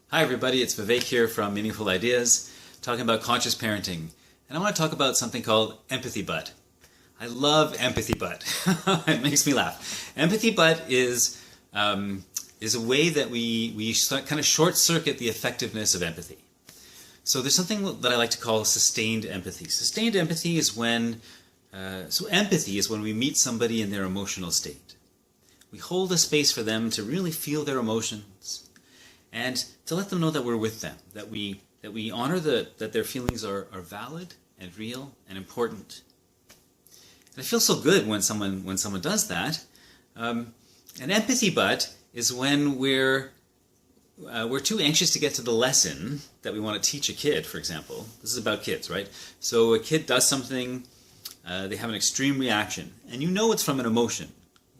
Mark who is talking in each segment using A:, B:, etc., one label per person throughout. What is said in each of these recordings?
A: Hi everybody, it's Vivek here from Meaningful Ideas, talking about conscious parenting. And I want to talk about something called EmpathyBut. I love EmpathyBut. It makes me laugh. EmpathyBut is a way that we kind of short-circuit the effectiveness of empathy. So there's something that I like to call sustained empathy. Sustained empathy is when empathy is when we meet somebody in their emotional state. We hold a space for them to really feel their emotions and to let them know that we're with them, that we honor that their feelings are valid and real and important. And it feels so good when someone does that. And EmpathyBut is when we're too anxious to get to the lesson that we want to teach a kid, for example. This is about kids, right? So a kid does something, they have an extreme reaction, and you know it's from an emotion.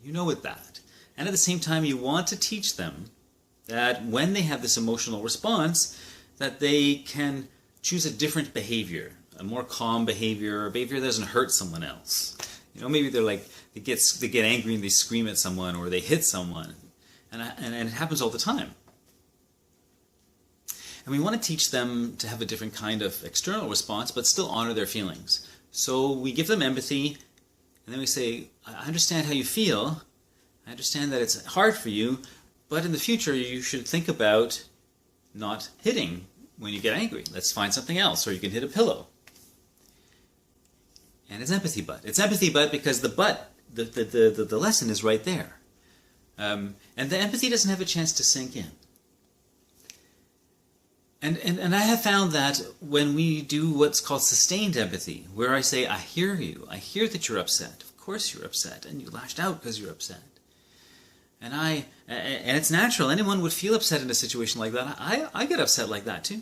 A: You know it that. And at the same time, you want to teach them that when they have this emotional response, that they can choose a different behavior, a more calm behavior, a behavior that doesn't hurt someone else. You know, maybe they get angry and they scream at someone or they hit someone, and it happens all the time. And we want to teach them to have a different kind of external response, but still honor their feelings. So we give them empathy, and then we say, I understand how you feel. I understand that it's hard for you, but in the future you should think about not hitting when you get angry. Let's find something else, or you can hit a pillow. And it's EmpathyBut. It's EmpathyBut because the lesson is right there. And the empathy doesn't have a chance to sink in. And I have found that when we do what's called sustained empathy, where I say, I hear you, I hear that you're upset. Of course you're upset, and you lashed out because you're upset. And it's natural. Anyone would feel upset in a situation like that. I get upset like that too.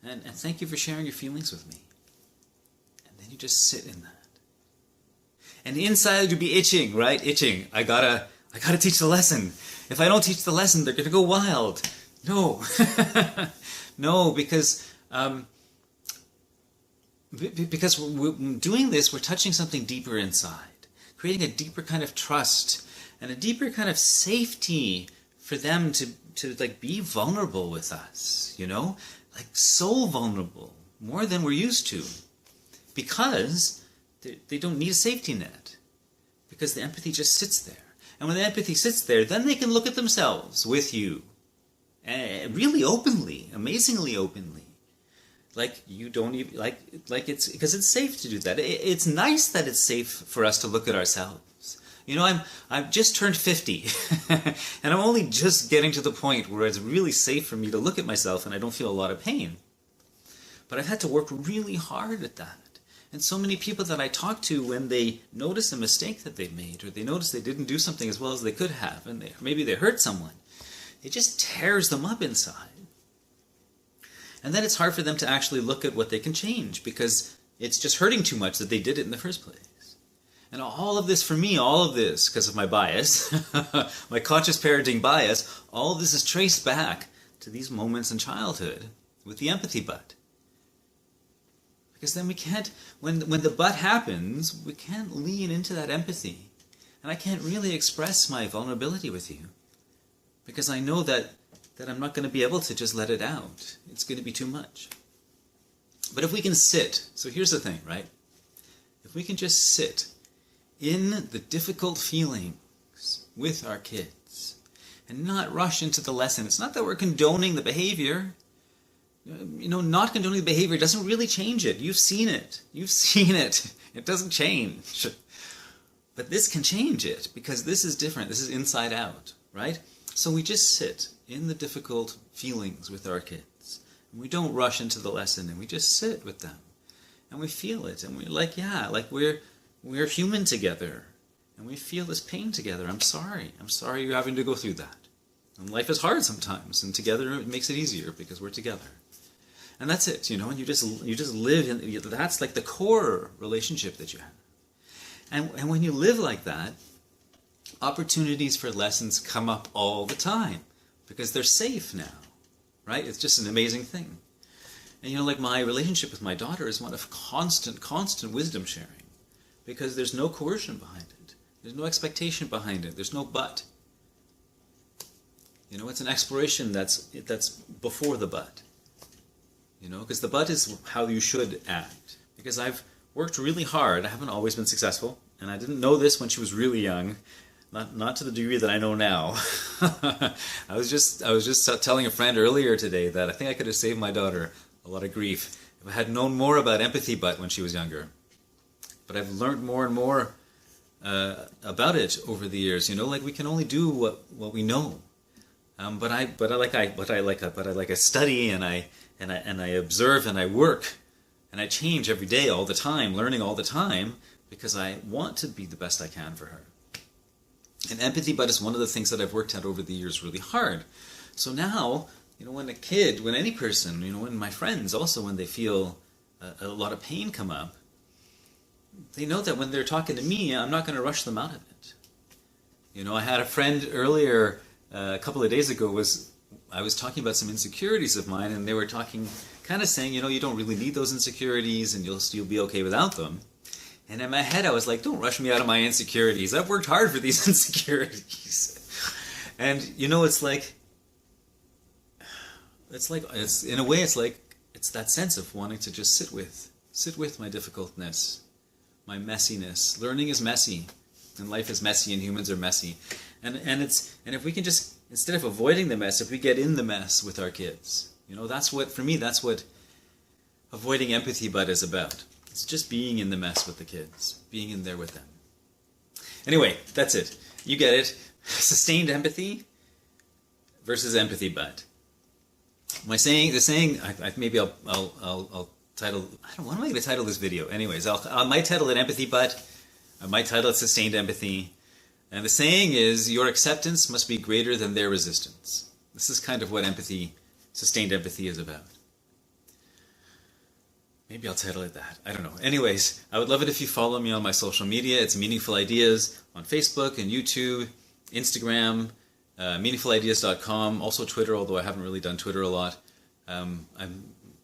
A: And thank you for sharing your feelings with me. And then you just sit in that. And inside you'd be itching, right? Itching. I gotta teach the lesson. If I don't teach the lesson, they're gonna go wild. No. No, because doing this, we're touching something deeper inside, creating a deeper kind of trust and a deeper kind of safety for them to like be vulnerable with us, you know, like so vulnerable, more than we're used to, because they don't need a safety net, because the empathy just sits there. And when the empathy sits there, then they can look at themselves with you. Really openly, amazingly openly, like you don't even like it's because it's safe to do that. It's nice that it's safe for us to look at ourselves. You know, I've just turned 50, and I'm only just getting to the point where it's really safe for me to look at myself, and I don't feel a lot of pain. But I've had to work really hard at that. And so many people that I talk to, when they notice a mistake that they've made, or they notice they didn't do something as well as they could have, and maybe they hurt someone, it just tears them up inside. And then it's hard for them to actually look at what they can change, because it's just hurting too much that they did it in the first place. And all of this, for me, all of this, because of my bias, my conscious parenting bias, all of this is traced back to these moments in childhood with the EmpathyBut. Because then we can't, when the but happens, we can't lean into that empathy. And I can't really express my vulnerability with you, because I know that I'm not going to be able to just let it out. It's going to be too much. But if we can sit, so here's the thing, right? If we can just sit in the difficult feelings with our kids and not rush into the lesson. It's not that we're condoning the behavior. You know, not condoning the behavior doesn't really change it. You've seen it. You've seen it. It doesn't change. But this can change it, because this is different. This is inside out, right? So we just sit in the difficult feelings with our kids. And we don't rush into the lesson, and we just sit with them. And we feel it. And we're like, yeah, like we're human together. And we feel this pain together. I'm sorry. I'm sorry you're having to go through that. And life is hard sometimes. And together it makes it easier, because we're together. And that's it, you know. And you just live in, that's like the core relationship that you have. And when you live like that, opportunities for lessons come up all the time, because they're safe now, right? It's just an amazing thing. And you know, like my relationship with my daughter is one of constant wisdom sharing, because there's no coercion behind it. There's no expectation behind it. There's no but. You know, it's an exploration that's before the but. You know, because the but is how you should act. Because I've worked really hard. I haven't always been successful, and I didn't know this when she was really young. Not to the degree that I know now. I was just telling a friend earlier today that I think I could have saved my daughter a lot of grief if I had known more about EmpathyBut when she was younger. But I've learned more and more about it over the years. You know, like we can only do what we know. But I study and I observe and I work and I change every day, all the time, learning all the time, because I want to be the best I can for her. And EmpathyBut is one of the things that I've worked at over the years really hard. So now, you know, when a kid, when any person, you know, when my friends also, when they feel a lot of pain come up, they know that when they're talking to me, I'm not going to rush them out of it. You know, I had a friend earlier, a couple of days ago, I was talking about some insecurities of mine, and they were talking, kind of saying, you know, you don't really need those insecurities, and you'll be okay without them. And in my head, I was like, don't rush me out of my insecurities. I've worked hard for these insecurities. And, you know, it's in a way, it's that sense of wanting to just sit with my difficultness, my messiness. Learning is messy, and life is messy, and humans are messy. And if we can just, instead of avoiding the mess, if we get in the mess with our kids, you know, that's what avoiding EmpathyBut is about. It's just being in the mess with the kids, being in there with them. Anyway, that's it. You get it. Sustained empathy versus EmpathyBut. The saying. Maybe I'll title. What am I going to title this video? Anyways, I might title it EmpathyBut. I might title it Sustained Empathy. And the saying is, your acceptance must be greater than their resistance. This is kind of what sustained empathy is about. Maybe I'll title it that. I don't know. Anyways, I would love it if you follow me on my social media. It's Meaningful Ideas on Facebook and YouTube, Instagram, meaningfulideas.com, also Twitter, although I haven't really done Twitter a lot. I'm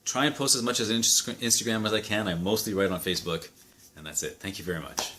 A: trying to post as much as Instagram as I can. I mostly write on Facebook, and that's it. Thank you very much.